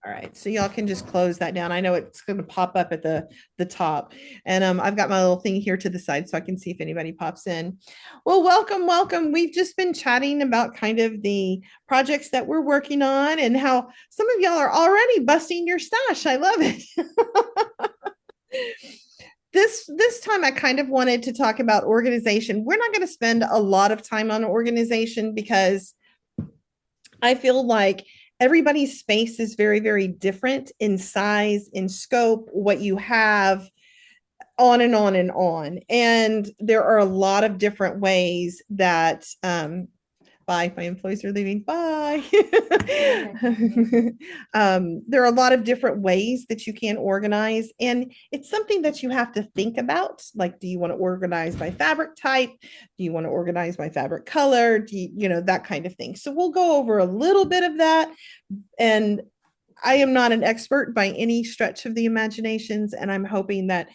All right, so y'all can just close that down. I know it's going to pop up at the top, and I've got my little thing here to the side so I can see if anybody pops in. Well, welcome, welcome. We've just been chatting about kind of the projects that we're working on and how some of y'all are already busting your stash. I love it. This time I kind of wanted to talk about organization. We're not going to spend a lot of time on organization because I feel like everybody's space is very, very different in size, in scope, what you have, on and on and on. And there are a lot of different ways that bye, my employees are leaving, bye. There are a lot of different ways that you can organize, and it's something that you have to think about. Like, do you want to organize by fabric type? Do you want to organize by fabric color? Do you, that kind of thing. So we'll go over a little bit of that. And I am not an expert by any stretch of the imaginations, and I'm hoping that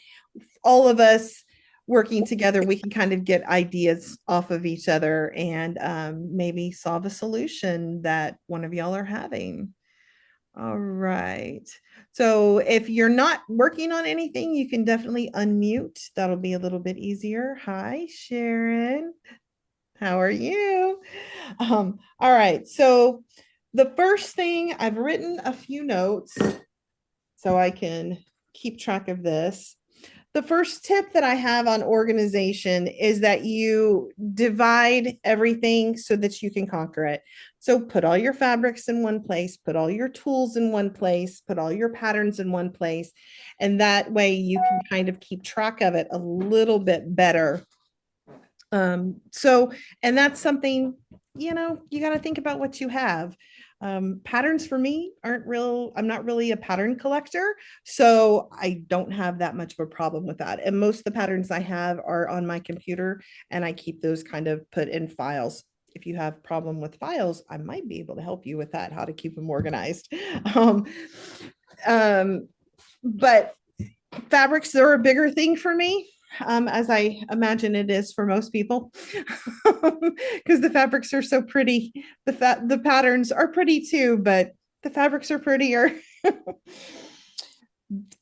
all of us working together, we can kind of get ideas off of each other and maybe solve a solution that one of y'all are having. All right. So if you're not working on anything, you can definitely unmute. That'll be a little bit easier. Hi, Sharon. How are you? All right. So the first thing, I've written a few notes so I can keep track of this. The first tip that I have on organization is that you divide everything so that you can conquer it. So put all your fabrics in one place, put all your tools in one place, put all your patterns in one place. And that way you can kind of keep track of it a little bit better. And that's something, you got to think about what you have. Patterns for me I'm not really a pattern collector, so I don't have that much of a problem with that. And most of the patterns I have are on my computer, and I keep those kind of put in files. If you have problem with files, I might be able to help you with that, how to keep them organized. Um, um, but fabrics are a bigger thing for me, as I imagine it is for most people, because the fabrics are so pretty. The patterns are pretty too, but the fabrics are prettier.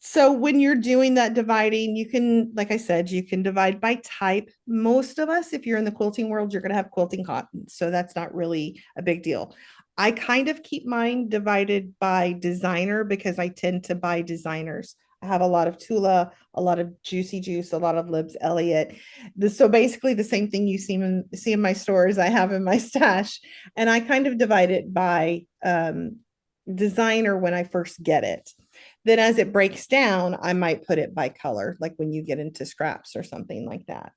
So when you're doing that dividing, you can, like I said, you can divide by type. Most of us, if you're in the quilting world, you're going to have quilting cotton, so that's not really a big deal. I kind of keep mine divided by designer because I tend to buy designers. I have a lot of Tula, a lot of Juicy Juice, a lot of Libs Elliott. So basically the same thing you see in my stores, I have in my stash. And I kind of divide it by designer when I first get it. Then as it breaks down, I might put it by color, like when you get into scraps or something like that.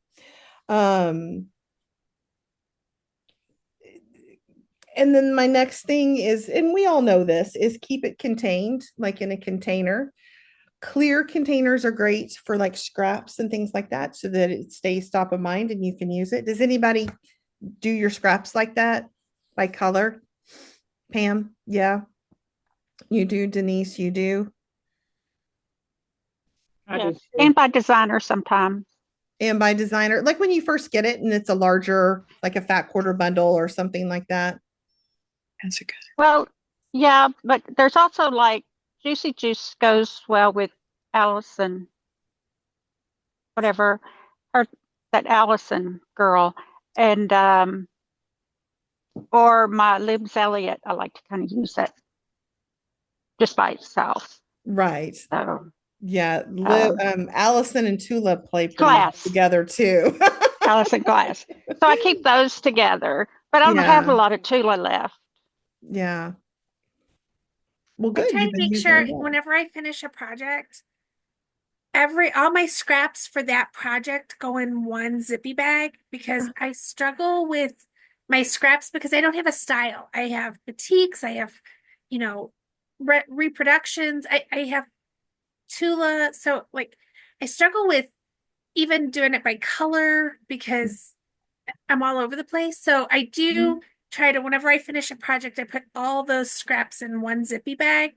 And then my next thing is, and we all know this, is keep it contained, like in a container. Clear containers are great for like scraps and things like that so that it stays top of mind and you can use it. Does anybody do your scraps like that by color? Pam? Yeah. You do, Denise, you do. Yes, and by designer sometimes. And by designer, like when you first get it and it's a larger, like a fat quarter bundle or something like that. That's a good. Well, yeah, but there's also like Juicy Juice goes well with Allison, whatever, her that Allison girl, and or my Libs Elliott. I like to kind of use that just by itself. Right. So Yeah. um, Allison and Tula play pretty well glass, together too. Allison glass. So I keep those together, but I don't have a Yeah. lot of Tula left. Yeah. Well, I good. try You've to been make using sure it up. whenever I finish a project, all my scraps for that project go in one zippy bag because I struggle with my scraps because I don't have a style. I have batiks, I have, you know, reproductions, I have Tula. So like I struggle with even doing it by color because I'm all over the place. So I do try to, whenever I finish a project, I put all those scraps in one zippy bag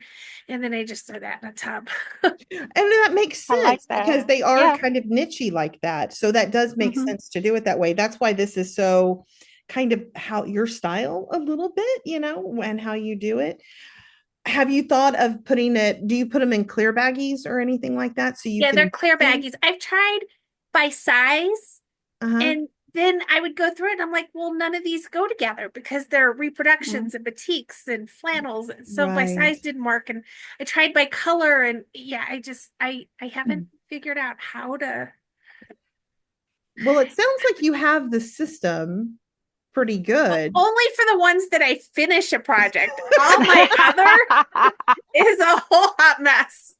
and then I just throw that in a tub. And that makes I like sense that. because they are Yeah. kind of nichey like that. So that does make Hmm. sense to do it that way. That's why this is so kind of how your style a little bit, and how you do it. have you thought of putting it, do you put them in clear baggies or anything like that? So you Yeah, they're can clear see? baggies. I've tried by size, Uh-huh. and then I would go through it and I'm like, well, none of these go together because they're reproductions and batiks and flannels. So by Right. size didn't work. And I tried by color, and yeah, I haven't figured out how to. Well, it sounds like you have the system pretty good. Only for the ones that I finish a project. All my other is a whole hot mess.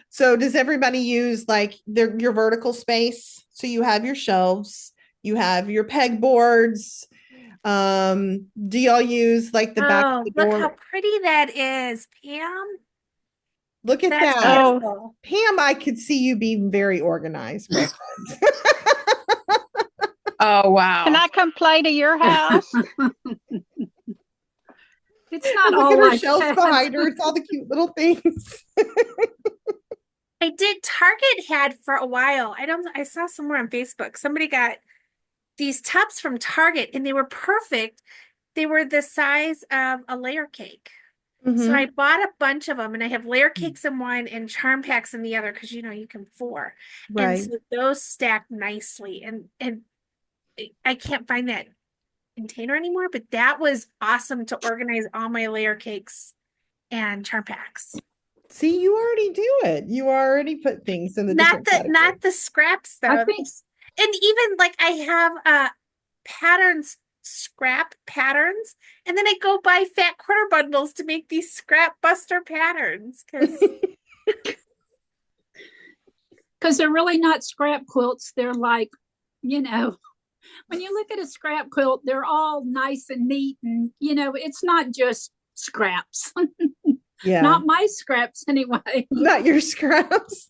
So does everybody use like your vertical space? So you have your shelves, you have your pegboards. Do y'all use like the back of Oh, the look how door? pretty that is, Pam. Look at That's that. Oh. beautiful. Pam, I could see you being very organized. girlfriend. Oh, wow. Can I come play to your house? It's not Look all at her like shelves that. behind her. It's all the cute little things. I did. Target had for a while. I saw somewhere on Facebook, somebody got these tubs from Target and they were perfect. They were the size of a layer cake. So I Mhm. bought a bunch of them, and I have layer cakes in one and charm packs in the other because you can four. And Right. so those stack nicely. And I can't find that container anymore, but that was awesome to organize all my layer cakes and charm packs. See, you already do it. You already put things in the Not different the categories. not the scraps I though. think And even like I have patterns, scrap patterns, and then I go buy fat quarter bundles to make these scrap buster patterns because they're really not scrap quilts. They're like, you know, when you look at a scrap quilt, they're all nice and neat, and it's not just scraps. Yeah. Not my scraps anyway. Not your scraps.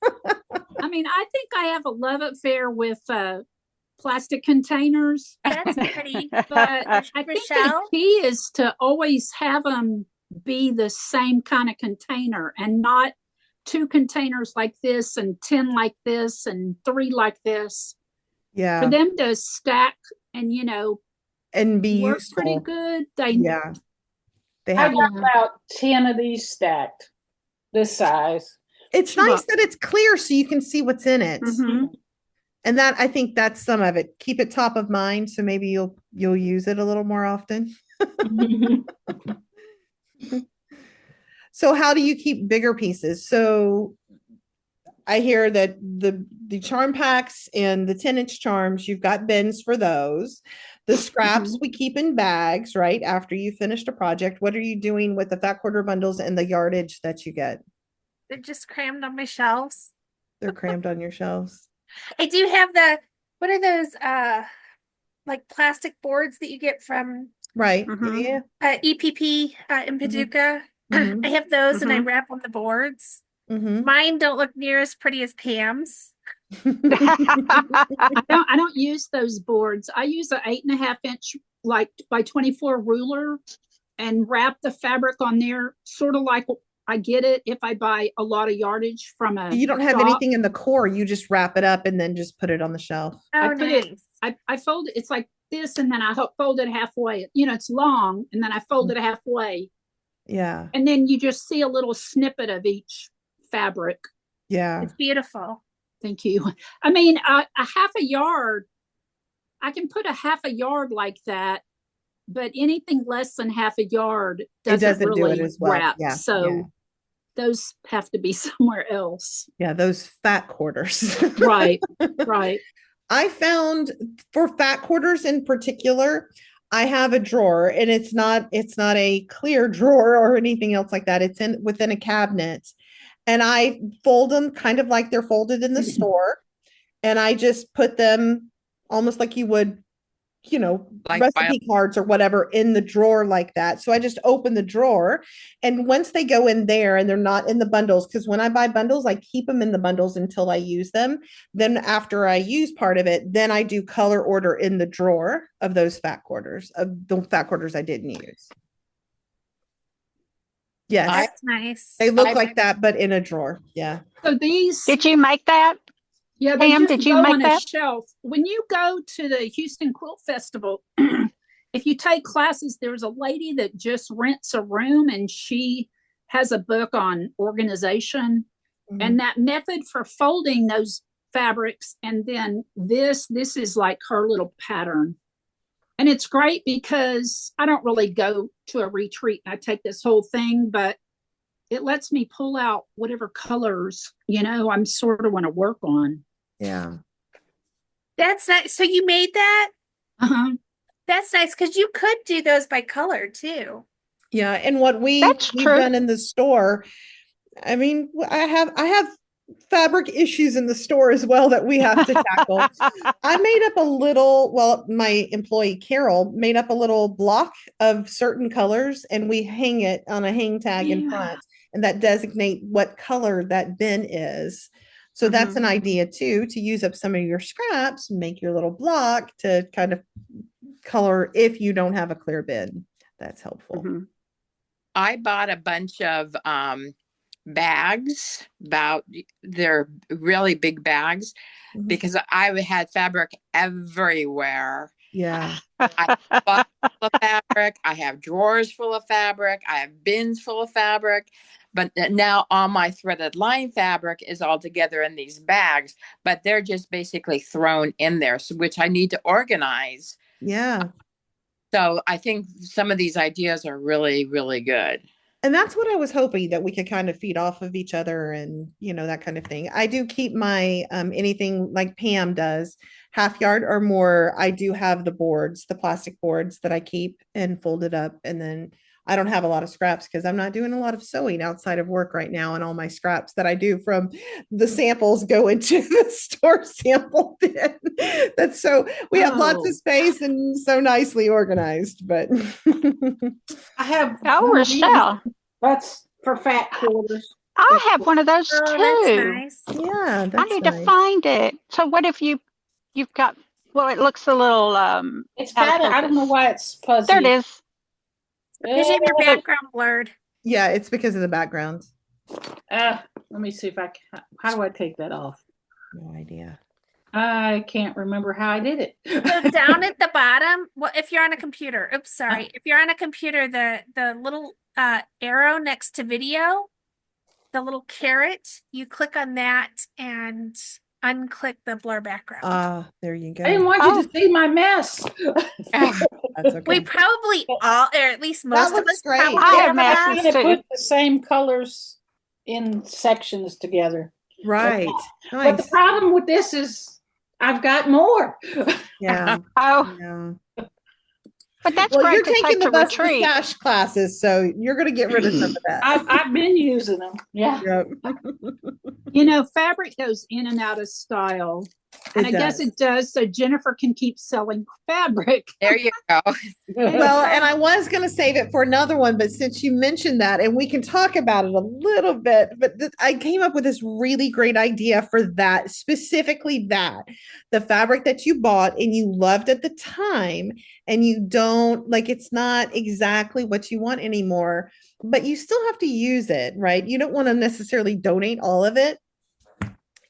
I mean, I think I have a love affair with plastic containers, that's pretty. but I think the Rochelle? key is to always have them be the same kind of container and not two containers like this and 10 like this and 3 like this. Yeah. For them to stack and And be work useful. pretty good. They Yeah. They I have. got about 10 of these stacked this size. It's nice that it's clear so you can see what's in it. Mhm. And that I think that's some of it. Keep it top of mind so maybe you'll use it a little more often. So how do you keep bigger pieces? So I hear that the charm packs and the 10-inch charms, you've got bins for those. The scraps we keep in bags, right? After you finished a project. What are you doing with the fat quarter bundles and the yardage that you get? They're just crammed on my shelves. They're crammed on your shelves. I do have what are those like plastic boards that you get from Right. Mhm. Yeah. EPP in Paducah? Mhm. I have those and I Mhm. wrap on the boards. Mhm. Mine don't look near as pretty as Pam's. I don't use those boards. I use an 8.5-inch, like by 24 ruler, and wrap the fabric on there, sort of like I get it if I buy a lot of yardage from a You don't have shop. anything in the core. You just wrap it up and then just put it on the shelf. Oh, I put it- nice. I fold it. It's like this, and then I fold it halfway. It's long, and then I fold it halfway, Yeah. and then you just see a little snippet of each fabric. Yeah. It's beautiful. Thank you. I mean, a half a yard, I can put a half a yard like that, but anything less than half a yard doesn't do really it as well. wrap. Yeah. So Yeah. those have to be somewhere else. Yeah, those fat quarters. Right, right. I found for fat quarters in particular, I have a drawer and it's not a clear drawer or anything else like that. It's within a cabinet. And I fold them kind of like they're folded in the store. And I just put them almost like you would, Like recipe cards or whatever in the drawer like that. So I just open the drawer, and once they go in there and they're not in the bundles, because when I buy bundles, I keep them in the bundles until I use them. Then after I use part of it, then I do color order in the drawer of those fat quarters, of the fat quarters I didn't use. Yes, That's nice. they look I- like that, but in a drawer. Yeah. So these, Did you make that? they Pam, just did you go make on a that? shelf. When you go to the Houston Quilt Festival, if you take classes, there's a lady that just rents a room and she has a book on organization. Mhm. And that method for folding those fabrics, and then this is like her little pattern. And it's great because I don't really go to a retreat and I take this whole thing, but it lets me pull out whatever colors, I'm sort of want to work on. Yeah. That's nice. So you made that? Uh-huh. That's nice because you could do those by color too. Yeah, and what That's we've true. done in the store, I mean, I have fabric issues in the store as well that we have to tackle. I made up a little, well, my employee Carol made up a little block of certain colors, and we hang it on a hang tag in Yeah. front, and that designate what color that bin is. So that's an idea too, to use up some of your scraps, make your little block to kind of color if you don't have a clear bin. That's helpful. Mhm. I bought a bunch of bags, they're really big bags, Mhm. because I had fabric everywhere. Yeah. Box full of fabric, I have drawers full of fabric, I have bins full of fabric, but now all my threaded line fabric is all together in these bags, but they're just basically thrown in there, which I need to organize. Yeah. So I think some of these ideas are really, really good. And that's what I was hoping, that we could kind of feed off of each other and, that kind of thing. I do keep my anything like Pam does, half yard or more. I do have the boards, the plastic boards that I keep and fold it up. And then I don't have a lot of scraps because I'm not doing a lot of sewing outside of work right now. And all my scraps that I do from the samples go into the store sample bin. That's so we have lots Oh. of space and so nicely organized, but I have. Oh, one of these. Rochelle, That's for fat quarters. I have one of those Oh, too. that's nice. yeah, I that's need nice. to find it. So what if you've got, well, it looks a little It's out of fat. I don't know focus. why it's fuzzy. There it is. Because you have your Oh, background blurred. Yeah, it's because of the background. let me see if I can. How do I take that off? No idea. I can't remember how I did it. So down at the bottom, well, if you're on a computer, oops, sorry. If you're on a computer, the little arrow next to video, the little caret, you click on that and unclick the blur background. There you go. I didn't want you to see my mess. That's okay. We probably all, or at least most of looks us, great. probably I have have masses that. I'm trying to too. put the same colors in sections together. Right. But the Nice. problem with this is I've got more. Yeah. Oh, Yeah. but that's Well, you're great to taking take the to bus to retreat. stash classes, so you're going to get rid of some of that. I've been using them. Yeah. Yep. Fabric goes in and out of style. And It I guess does. it does, so Jennifer can keep selling fabric. There you go. Well, and I was going to save it for another one, but since you mentioned that, and we can talk about it a little bit, but I came up with this really great idea for that, specifically that the fabric that you bought and you loved at the time, and you don't like, it's not exactly what you want anymore, but you still have to use it, right? You don't want to necessarily donate all of it.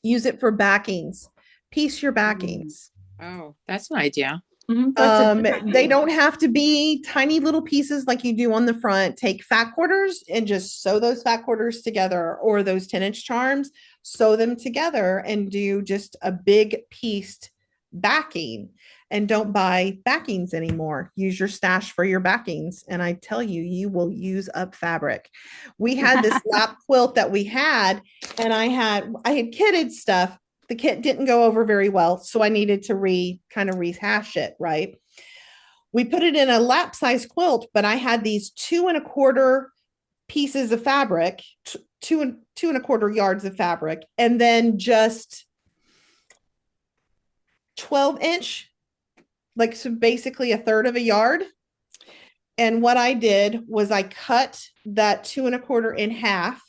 Use it for backings, piece your backings. Oh, that's an idea. Mhm, that's a good They idea. don't have to be tiny little pieces like you do on the front. Take fat quarters and just sew those fat quarters together, or those 10-inch charms, sew them together and do just a big pieced backing. And don't buy backings anymore. Use your stash for your backings. And I tell you, you will use up fabric. We had this lap quilt that we had, and I had kitted stuff. The kit didn't go over very well, so I needed to kind of rehash it, right? We put it in a lap size quilt, but I had these 2 1/4 pieces of fabric, 2 1/4 yards of fabric, and then just 12-inch, like, so basically a third of a yard. And what I did was I cut that 2 1/4 in half,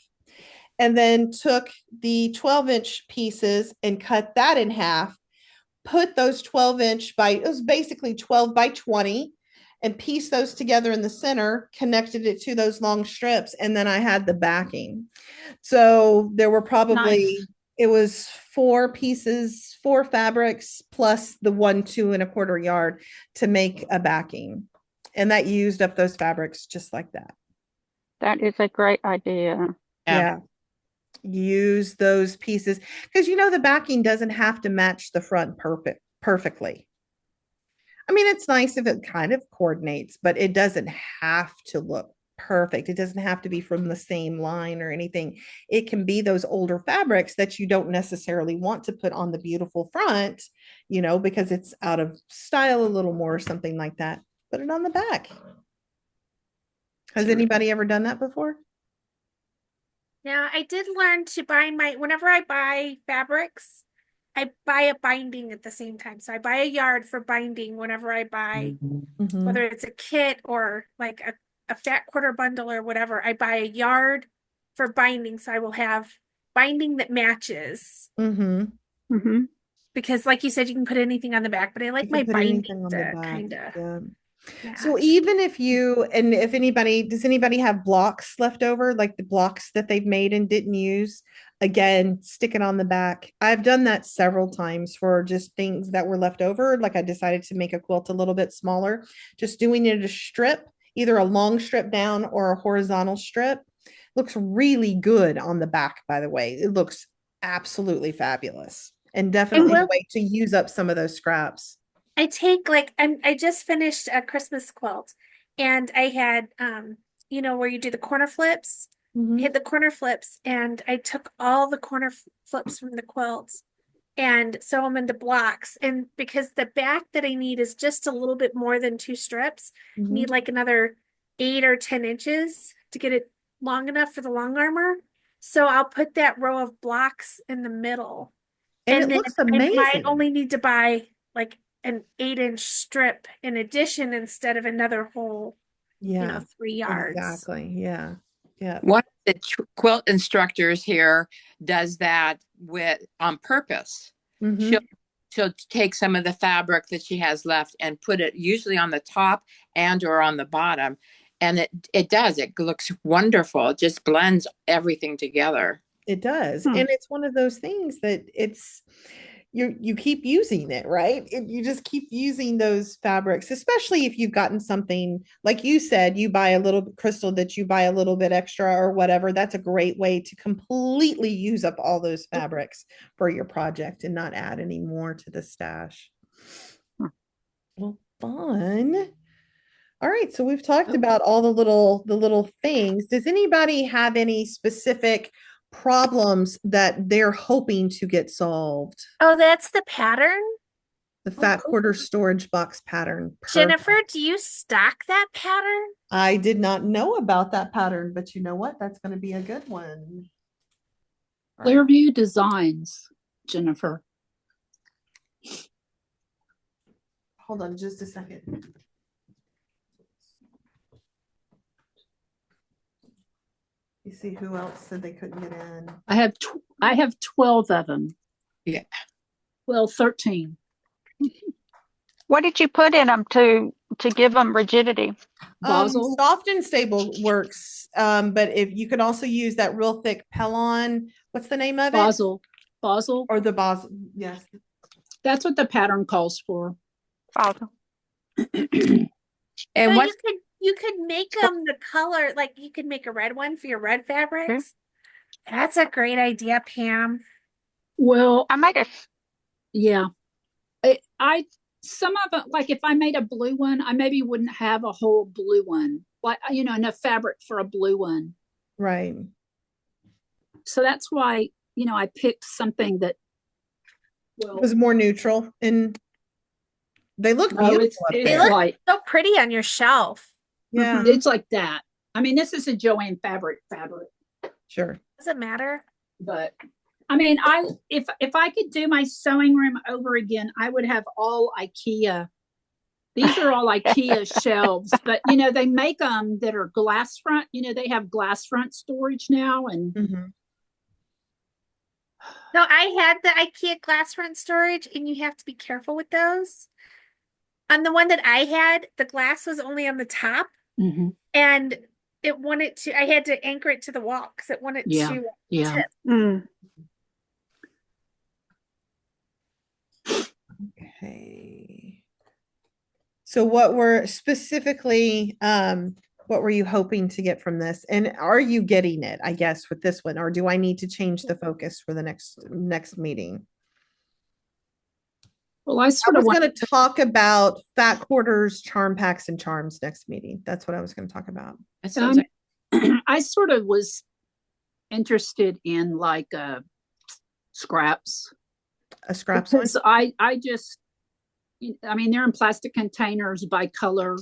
and then took the 12-inch pieces and cut that in half, put those 12-inch it was basically 12 by 20, and pieced those together in the center, connected it to those long strips, and then I had the backing. So there were probably, Nice. it was 4 pieces, 4 fabrics, plus the 1 2 1/4 yard to make a backing. And that used up those fabrics just like that. That is a great idea. Yeah. Use those pieces because the backing doesn't have to match the front perfectly. I mean, it's nice if it kind of coordinates, but it doesn't have to look perfect. It doesn't have to be from the same line or anything. It can be those older fabrics that you don't necessarily want to put on the beautiful front, because it's out of style a little more or something like that. Put it on the back. Has anybody ever done that before? Yeah, I did learn to whenever I buy fabrics, I buy a binding at the same time. So I buy a yard for binding whenever I buy, Mhm. whether it's a kit or like a fat quarter bundle or whatever, I buy a yard for binding. So I will have binding that matches. Mhm. Mm-hmm. Because like you said, you can put anything on the back, but I like You can my put binding anything on the to back. kind of Yeah. match. So even if does anybody have blocks left over, like the blocks that they've made and didn't use? Again, stick it on the back. I've done that several times for just things that were left over. Like I decided to make a quilt a little bit smaller, just doing it a strip, either a long strip down or a horizontal strip. Looks really good on the back, by the way. It looks absolutely fabulous and definitely a way to use up some of those scraps. I take I just finished a Christmas quilt and I had where you do the corner flips, Mhm. hit the corner flips, and I took all the corner flips from the quilts and sew them into blocks. And because the back that I need is just a little bit more than 2 strips, Mhm. need like another 8 or 10 inches to get it long enough for the long armor. So I'll put that row of blocks in the middle. And it then looks I might amazing. only need to buy like an 8-inch strip in addition instead of another whole, Yeah, 3 yards. exactly. Yeah. Yeah. One of the quilt instructors here does that on purpose. Mhm. She'll take some of the fabric that she has left and put it usually on the top and or on the bottom. And it looks wonderful. It just blends everything together. It does. Hmm. And it's one of those things that you keep using it, right? You just keep using those fabrics, especially if you've gotten something, like you said, you buy a little bit, Crystal, that you buy a little bit extra or whatever. That's a great way to completely use up all those fabrics for your project and not add any more to the stash. Well, fun. All right, so we've talked about all the little things. Does anybody have any specific problems that they're hoping to get solved? Oh, that's the pattern? The fat quarter storage box pattern. Jennifer, Perfect. do you stock that pattern? I did not know about that pattern, but you know what? That's going to be a good one. All right. Clearview Designs, Jennifer. Hold on just a second. You see who else said they couldn't get in? I have 12 of them. Yeah. Well, 13. What did you put in them to give them rigidity? Basel. Soft and stable works, but if you could also use that real thick Pellon, what's the name of it? Basel. Basel. Or the Basel, yes. That's what the pattern calls for. Basel. And So what you could make them the color, like you could make a red one for your red fabrics. That's a great idea, Pam. Well, I made a yeah. I some of it, like if I made a blue one, I maybe wouldn't have a whole blue one, like enough fabric for a blue one. Right. So that's why I picked something that It was more neutral and they look no, beautiful it's up it's there. look- like So pretty on your shelf. Yeah, it's like that. I mean, this is a Joanne fabric, sure. Does it matter? but I mean, if I could do my sewing room over again, I would have all IKEA. These are all IKEA shelves, but they make them that are glass front. They have glass front storage now, and Mhm. So I had the IKEA glass front storage, and you have to be careful with those. On the one that I had, the glass was only on the top, and I had to anchor it to the wall because it wanted Yeah, to yeah. tip. Mm. Okay. So what were specifically, what were you hoping to get from this? And are you getting it, I guess, with this one, or do I need to change the focus for the next meeting? Well, I I sort of was want, going to talk about fat quarters, charm packs, and charms next meeting. That's what I was going to talk about. That sounds like I sort of was interested in like scraps A scraps one. because I just, I mean, they're in plastic containers by color,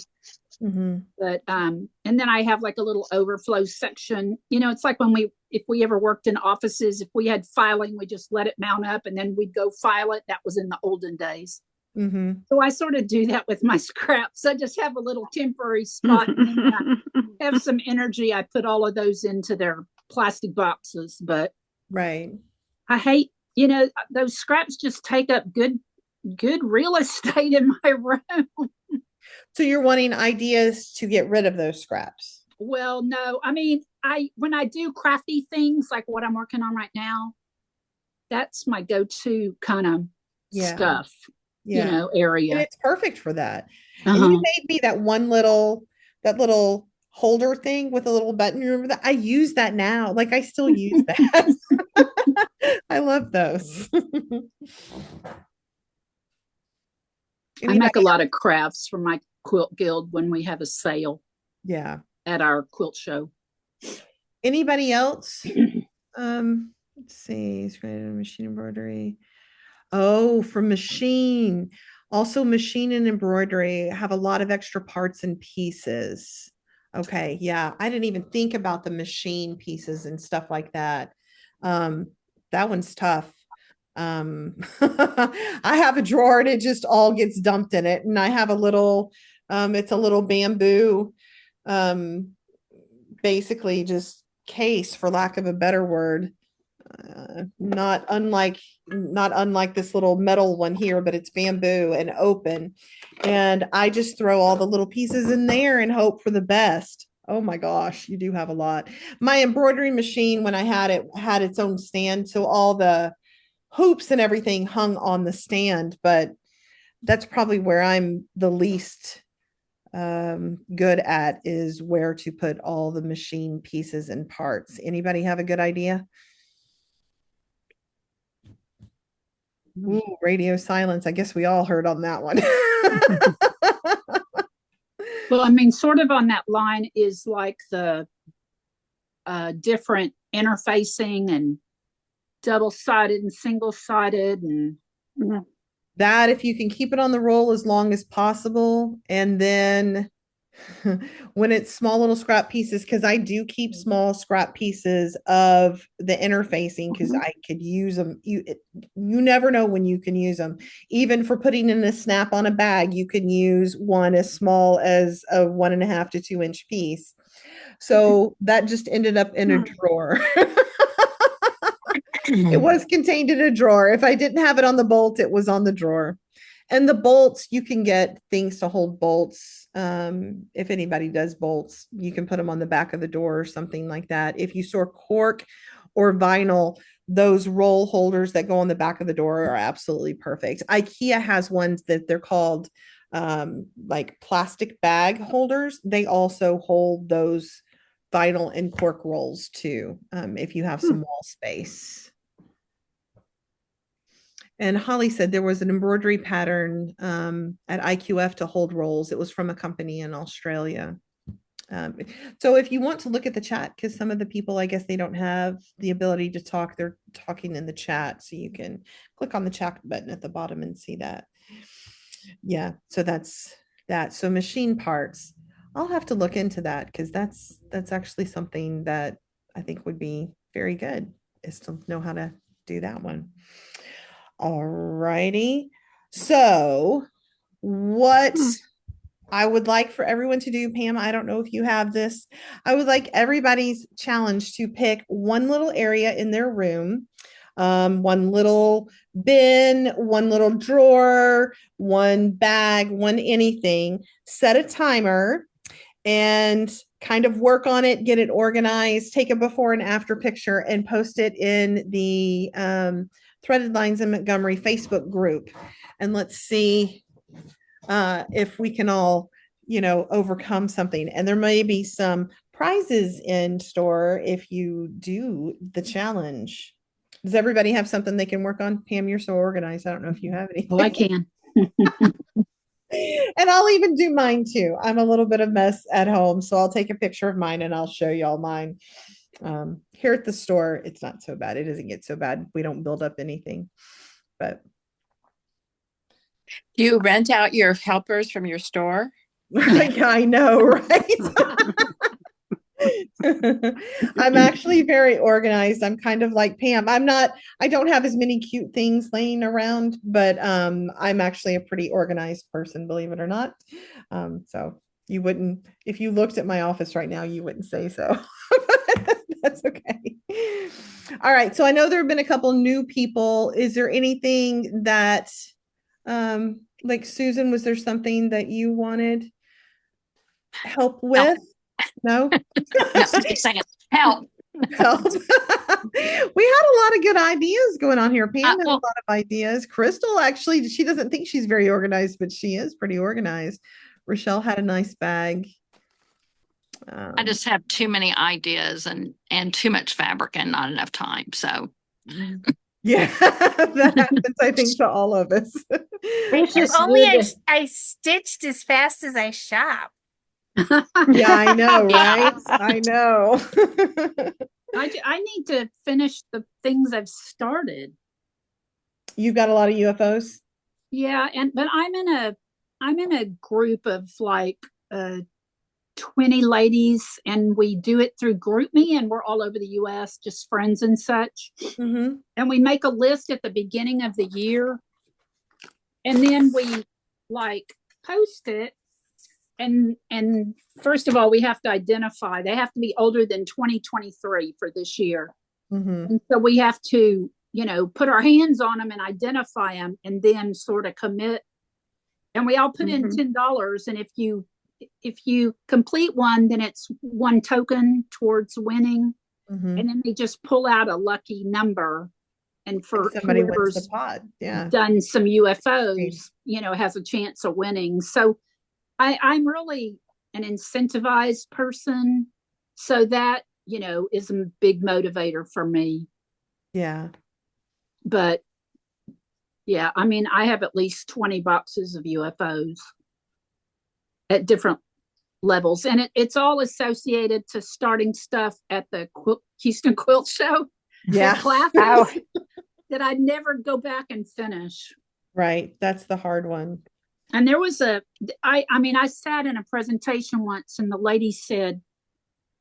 Mhm. but and then I have like a little overflow section. You know, it's like when if we ever worked in offices, if we had filing, we just let it mount up and then we'd go file it. That was in the olden days. Mhm. So I sort of do that with my scraps. I just have a little temporary spot. And then when I have some energy, I put all of those into their plastic boxes. But Right. I hate, those scraps just take up good real estate in my room. So you're wanting ideas to get rid of those scraps. Well, no, I mean, when I do crafty things like what I'm working on right now, that's my go-to kind of Yeah. stuff, Yeah. And area. it's perfect for that. And Uh-huh. you made me that little holder thing with a little button. You remember that? I use that now. Like I still use that. I love those. I make a lot of crafts for my quilt guild when we have a sale Yeah. at our quilt show. Anybody else? Let's see. Machine embroidery. Oh, from machine. Also, machine and embroidery have a lot of extra parts and pieces. Okay, yeah. I didn't even think about the machine pieces and stuff like that. That one's tough. I have a drawer and it just all gets dumped in it. And I have a little, it's a little bamboo, basically just case, for lack of a better word. Not unlike this little metal one here, but it's bamboo and open. And I just throw all the little pieces in there and hope for the best. Oh my gosh, you do have a lot. My embroidery machine, when I had it, had its own stand. So all the hoops and everything hung on the stand, but that's probably where I'm the least good at, is where to put all the machine pieces and parts. Anybody have a good idea? Ooh, radio silence. I guess we all heard on that one. Well, I mean, sort of on that line is like the different interfacing and double-sided and single-sided and That, if you can keep it on the roll as long as possible, and then when it's small little scrap pieces, because I do keep small scrap pieces of the interfacing because I could use them. You never know when you can use them. Even for putting in a snap on a bag, you can use one as small as a 1.5 to 2 inch piece. So that just ended up in a drawer. It was contained in a drawer. If I didn't have it on the bolt, it was on the drawer. And the bolts, you can get things to hold bolts. If anybody does bolts, you can put them on the back of the door or something like that. If you store cork or vinyl, those roll holders that go on the back of the door are absolutely perfect. IKEA has ones that they're called like plastic bag holders. They also hold those vinyl and cork rolls too, if you have some wall space. And Holly said there was an embroidery pattern at IQF to hold rolls. It was from a company in Australia. So if you want to look at the chat, because some of the people, I guess they don't have the ability to talk, they're talking in the chat. So you can click on the chat button at the bottom and see that. Yeah, so that's that. So machine parts, I'll have to look into that, because that's actually something that I think would be very good, is to know how to do that one. All righty. So what I would like for everyone to do, Pam, I don't know if you have this. I would like everybody's challenge to pick one little area in their room, one little bin, one little drawer, one bag, one anything, set a timer and kind of work on it, get it organized, take a before and after picture and post it in the Threaded Lines in Montgomery Facebook group. And let's see. if we can all, overcome something. And there may be some prizes in store if you do the challenge. Does everybody have something they can work on? Pam, you're so organized. I don't know if you have anything. Oh, I can. And I'll even do mine too. I'm a little bit of mess at home, so I'll take a picture of mine and I'll show y'all mine. Here at the store, it's not so bad. It doesn't get so bad. We don't build up anything, but Do you rent out your helpers from your store? I know, right? I'm actually very organized. I'm kind of like Pam. I don't have as many cute things laying around, but I'm actually a pretty organized person, believe it or not. So you wouldn't, if you looked at my office right now, you wouldn't say so. That's okay. All right. So I know there have been a couple new people. Is there anything that, like Susan, was there something that you wanted help with? No? No, just saying, help. Help. We had a lot of good ideas going on here. Pam had a well- lot of ideas. Crystal, actually, she doesn't think she's very organized, but she is pretty organized. Rochelle had a nice bag. I just have too many ideas and too much fabric and not enough time. So Yeah, that happens, I think, to all of us. It's If just only good to- I stitched as fast as I shop. Yeah, I know, Yeah. right? I know. I need to finish the things I've started. You've got a lot of UFOs? Yeah, but I'm in a group of like 20 ladies, and we do it through GroupMe, and we're all over the US, just friends and such. Mm-hmm. And we make a list at the beginning of the year, and then we like post it. And first of all, we have to identify, they have to be older than 2023 for this year. Mm-hmm. And so we have to, put our hands on them and identify them and then sort of commit. And we all put in $10. And if you complete one, then it's one token towards winning. Mm-hmm. And then they just pull out a lucky number. And for Somebody wins whoever's the pod. Yeah. done some UFOs, has a chance of winning. So I'm really an incentivized person. So that, is a big motivator for me. Yeah. But yeah, I mean, I have at least 20 boxes of UFOs at different levels. And it's all associated to starting stuff at the Houston Quilt Show. Yeah. Classes that I'd never go back and finish. Right. That's the hard one. And there was I sat in a presentation once and the lady said,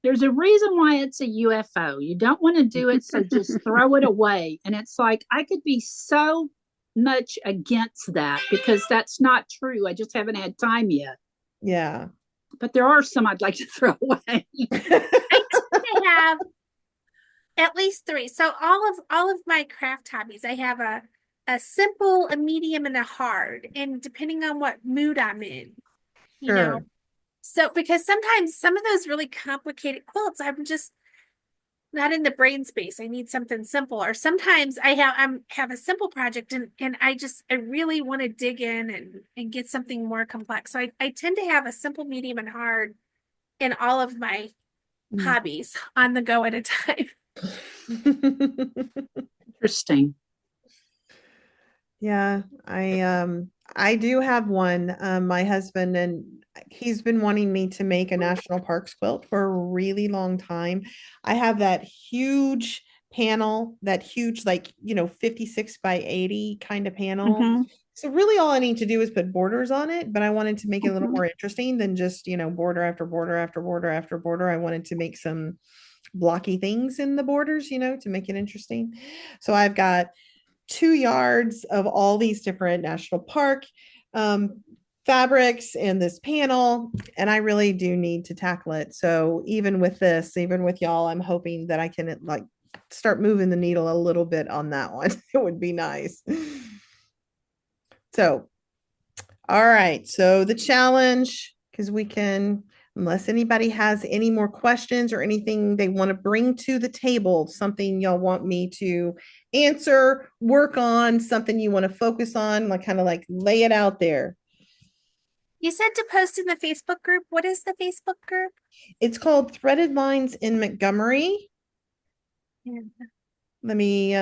there's a reason why it's a UFO. You don't want to do it, so just throw it away. And it's like, I could be so much against that because that's not true. I just haven't had time yet. Yeah. But there are some I'd like to throw away. I tend to have at least 3. So all of my craft hobbies, I have a simple, a medium, and a hard. And depending on what mood I'm in, you know. Sure. So because sometimes some of those really complicated quilts, I'm just not in the brain space. I need something simple. Or sometimes I have a simple project and I really want to dig in and get something more complex. So I tend to have a simple, medium, and hard in all of my hobbies on the go at a time. Interesting. Yeah, I do have one. My husband, and he's been wanting me to make a national parks quilt for a really long time. I have that huge panel, that huge, 56 by 80 kind of panel. Mhm. So really all I need to do is put borders on it, but I wanted to make it a little more interesting than just, border after border after border after border. I wanted to make some blocky things in the borders, to make it interesting. So I've got 2 yards of all these different national park fabrics in this panel, and I really do need to tackle it. So even with this, even with y'all, I'm hoping that I can start moving the needle a little bit on that one. It would be nice. So, all right. So the challenge, because we can, unless anybody has any more questions or anything they want to bring to the table, something y'all want me to answer, work on, something you want to focus on, kind of lay it out there. You said to post in the Facebook group. What is the Facebook group? It's called Threaded Lines in Montgomery. Yeah. Let me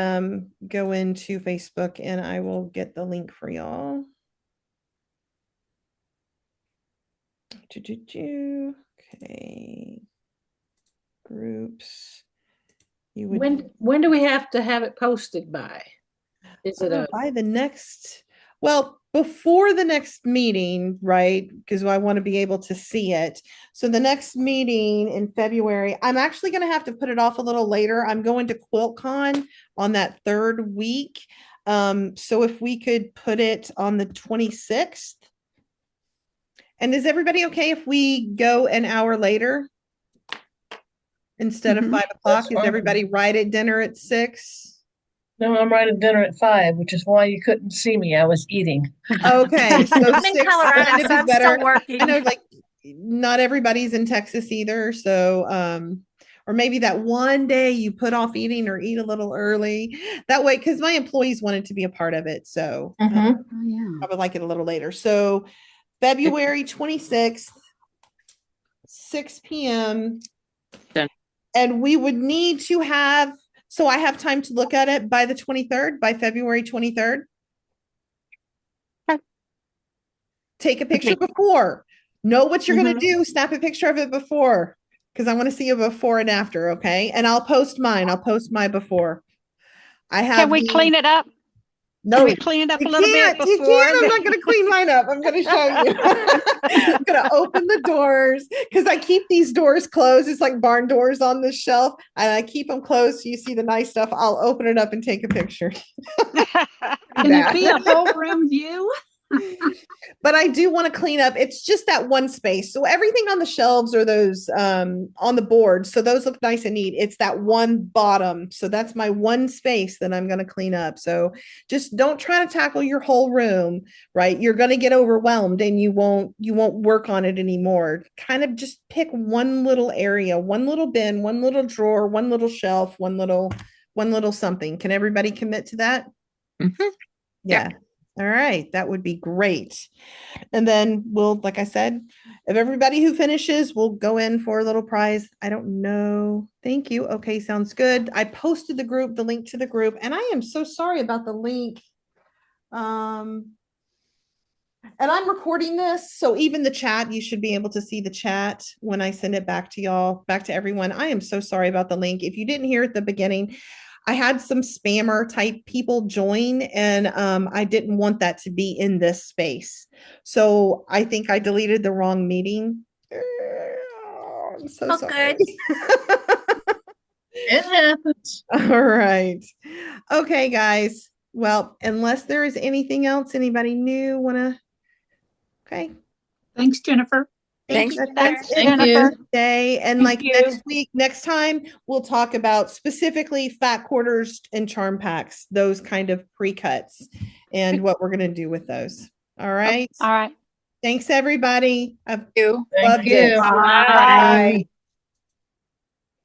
go into Facebook and I will get the link for y'all. Okay. Groups. You would When do we have to have it posted by? Is it a, by the next, well, before the next meeting, right? Because I want to be able to see it. So the next meeting in February, I'm actually going to have to put it off a little later. I'm going to QuiltCon on that third week. So if we could put it on the 26th. And is everybody okay if we go an hour later? Instead of 5 o'clock? Is fine. everybody right at dinner at 6? no, I'm right at dinner at 5, which is why you couldn't see me. I was eating. Okay, so I'm in 6 Colorado, kind of so is I'm better. still working. I know, like, not everybody's in Texas either, so or maybe that one day you put off eating or eat a little early. That way, because my employees wanted to be a part of it, so Mhm. Oh, yeah. I would like it a little later. So February 26th, 6 p.m. Done. And we would need to have, so I have time to look at it by the 23rd, by February 23rd. Okay. Take a picture before. Know what you're going to do. Snap a picture of it before, because I want to see a before and after. Okay. And I'll post mine. I'll post my before. I have. Can we clean it up? No, Can we clean it up a you little bit can't. You before? can't. I'm not going to clean mine up. I'm going to show you. I'm going to open the doors because I keep these doors closed. It's like barn doors on the shelf, and I keep them closed so you see the nice stuff. I'll open it up and take a picture. Can it be a whole room view? But I do want to clean up. It's just that one space. So everything on the shelves or those on the board. So those look nice and neat. It's that one bottom. So that's my one space that I'm going to clean up. So just don't try to tackle your whole room, right? You're going to get overwhelmed and you won't work on it anymore. Kind of just pick one little area, one little bin, one little drawer, one little shelf, one little something. Can everybody commit to that? Mhm. Yeah. All right, that would be great. And then we'll, like I said, if everybody who finishes will go in for a little prize. I don't know. Thank you. Okay, sounds good. I posted the link to the group, and I am so sorry about the link. And I'm recording this, so even the chat, you should be able to see the chat when I send it back to y'all, back to everyone. I am so sorry about the link. If you didn't hear at the beginning, I had some spammer type people join, and I didn't want that to be in this space. So I think I deleted the wrong meeting. I'm so Oh, sorry. It happens. All right. Okay, guys. Well, unless there is anything else, anybody new want to? Okay. Thanks, Jennifer. Thanks. you, Thanks, Jennifer. Thank Jennifer. you. Day and Thank like you. next time we'll talk about specifically fat quarters and charm packs, those kind of pre-cuts and what we're going to do with those. All right. All right. Thanks everybody. I've You. Thank loved you. it. Bye. Bye.